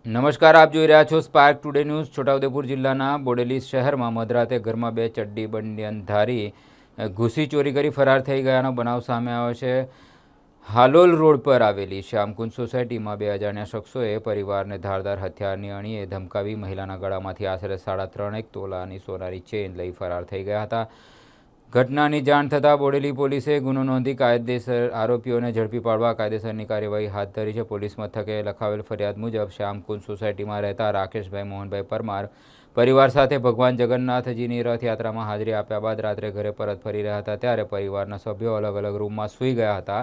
નમસ્કાર, આપ જોઈ રહ્યા છો સ્પાર્ક ટુડે ન્યૂઝ। છોટાઉદેપુર જિલ્લાના બોડેલી શહેરમાં મધરાતે ઘરમાં બે ચડ્ડી બંધનધારી ઘૂસી ચોરી કરી ફરાર થઈ ગયાનો બનાવ સામે આવ્યો છે। હાલોલ રોડ પર આવેલી શ્યામકુંજ સોસાયટીમાં બે અજાણ્યા શખ્સોએ પરિવારને ધારદાર હથિયારની અણીએ ધમકાવી મહિલાના ગળામાંથી આશરે 3.5 તોલાની સોનાની ચેન લઈ ફરાર થઈ ગયા હતા। ઘટનાની જાણ થતાં બોડેલી પોલીસે ગુનો નોંધી કાયદેસર આરોપીઓને ઝડપી પાડવા કાયદેસરની કાર્યવાહી હાથ ધરી છે। પોલીસ મથકે લખાવેલ ફરિયાદ મુજબ શ્યામકુંજ સોસાયટીમાં રહેતા રાકેશભાઈ મોહનભાઈ પરમાર પરિવાર સાથે ભગવાન જગન્નાથજીની રથયાત્રામાં હાજરી આપ્યા બાદ રાત્રે ઘરે પરત ફરી રહ્યા હતા ત્યારે પરિવારના સભ્યો અલગ અલગ રૂમમાં સૂઈ ગયા હતા।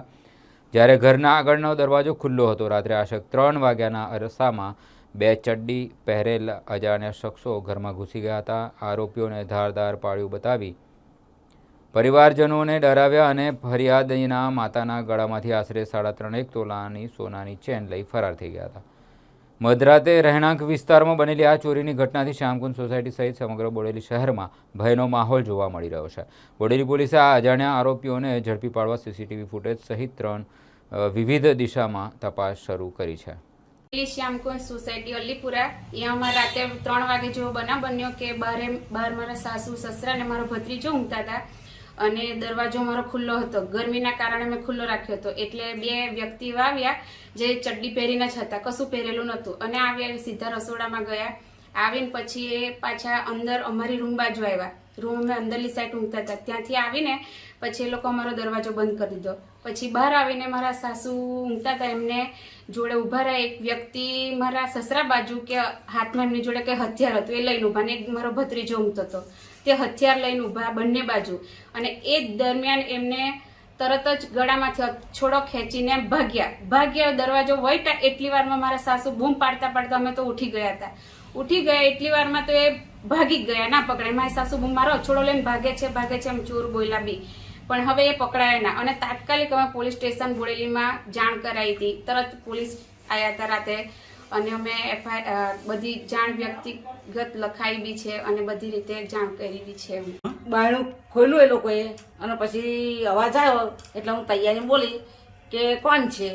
જ્યારે ઘરના આગળનો દરવાજો ખુલ્લો હતો। રાત્રે આશરે 3 વાગ્યાના અરસામાં બે ચડ્ડી પહેરેલ અજાણ્યા શખ્સો ઘરમાં ઘૂસી ગયા હતા। આરોપીઓને ધારદાર પાળ્યું બતાવી પરિવારજનોને ડરાવ્યા અને ફરિયાદીના માતાના ગળામાંથી આશરે 3.5 તોલાની સોનાની ચેન લઈ ફરાર થઈ ગયા હતા। મધરાતે રહેણાંક વિસ્તારમાં બનેલી આ ચોરીની ઘટનાથી શ્યામકુંજ સોસાયટી સહિત સમગ્ર બોડેલી શહેરમાં ભયનો માહોલ જોવા મળી રહ્યો છે। બોડેલી પોલીસે આ અજાણ્યા આરોપીઓને ઝડપી પાડવા સીસીટીવી ફૂટેજ સહિત 3 વિવિધ દિશામાં તપાસ શરૂ કરી છે। શ્યામકુંજ સોસાયટી અલીપુરા અહીંયા રાતે 3 વાગે જેવો બનાવ બન્યો કે બહાર મારા સાસુ સસરા અને મારો ભત્રીજો ઊંઘતા હતા અને દરવાજો મારો ખુલ્લો હતો। ગરમીના કારણે મેં ખુલ્લો રાખ્યો હતો એટલે બે વ્યક્તિઓ આવ્યા જે ચડ્ડી પહેરીને જ હતા, કશું પહેરેલું નહોતું અને આવ્યા સીધા રસોડામાં ગયા। આવીને પછી એ પાછા અંદર અમારી રૂમ બાજુ આવ્યા। રૂમ અમે અંદરની સાઈડ ઊંઘતા હતા, ત્યાંથી આવીને પછી એ લોકો અમારો દરવાજો બંધ કરી દીધો। પછી બહાર આવીને મારા સાસુ ઊંઘતા હતા એમને જોડે ઊભા રહ્યા એક વ્યક્તિ મારા સસરા બાજુ કે હાથમાં એમની જોડે કંઈ હથિયાર હતું એ લઈને ઊભા ને મારો ભત્રીજો ઊંઘતો હતો તે હથિયાર લઈને ઊભા બંને બાજુ અને એ દરમિયાન એમને તરત જ ગળામાંથી છોડો ખેંચીને ભાગ્યા। દરવાજો વળતા એટલી વારમાં મારા સાસુ બૂમ પાડતા અમે તો ઉઠી ગયા। એટલી વારમાં તો એ ભાગી ગયા, ના પકડાય। મારી સાસુ બૂમ મારો છોડો લઈને ભાગે છે એમ ચોર બોલ્યા બી, પણ હવે એ પકડાયા ના અને તાત્કાલિક અમે પોલીસ સ્ટેશન બોડેલીમાં જાણ કરાવી હતી। તરત પોલીસ આવ્યા હતા રાતે અને અમે બધી જાણ વ્યક્તિગત લખાઈ બી છે અને બધી રીતે જાણ કરી બી છે। બાયણું ખોલ્યું એ લોકોએ અને પછી અવાજ આવ્યો એટલે હું તૈયારી બોલી કે કોણ છે।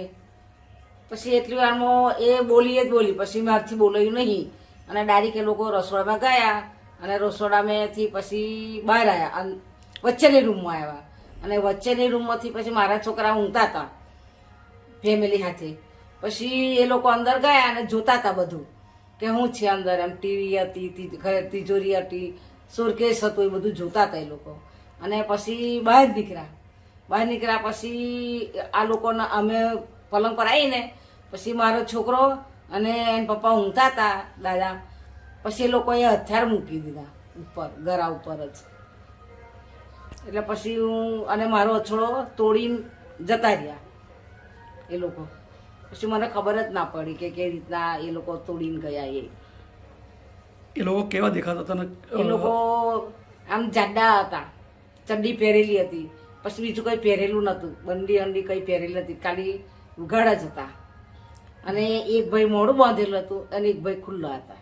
પછી એટલી વારમાં એ બોલી પછી મારથી બોલાયું નહીં અને ડાયરેક્ટ એ લોકો રસોડામાં ગયા અને રસોડામાંથી પછી બહાર આવ્યા અને વચ્ચેની રૂમમાં આવ્યા અને વચ્ચેની રૂમમાંથી પછી મારા છોકરા ઊંઘતા હતા ફેમિલી સાથે। પછી એ લોકો અંદર ગયા અને જોતા હતા બધું કે શું છે અંદર, એમ ટીવી હતી, તિજોરી હતી, સુરકેસ હતું, એ બધું જોતા હતા એ લોકો। અને પછી બહાર નીકળ્યા પછી આ લોકોને અમે પલંગ પર આવીને પછી મારો છોકરો અને એના પપ્પા ઊંઘતા હતા દાદા, પછી એ લોકોએ હથિયાર મૂકી દીધા ઉપર ગળા ઉપર જ। એટલે પછી હું અને મારો અછડો તોડીને જતા રહ્યા એ લોકો। પછી મને ખબર જ ના પડી કે કેવી રીતના એ લોકો તોડીને ગયા। એ લોકો કેવા દેખાતા હતા? એ લોકો આમ જાડા હતા, ચડ્ડી પહેરેલી હતી, પછી બીજું કંઈ પહેરેલું નહોતું, બંડી કંઈ પહેરેલી નથી, ખાલી ઉઘાડા જ હતા અને એક ભાઈ મોઢું બાંધેલું હતું અને એક ભાઈ ખુલ્લા હતા।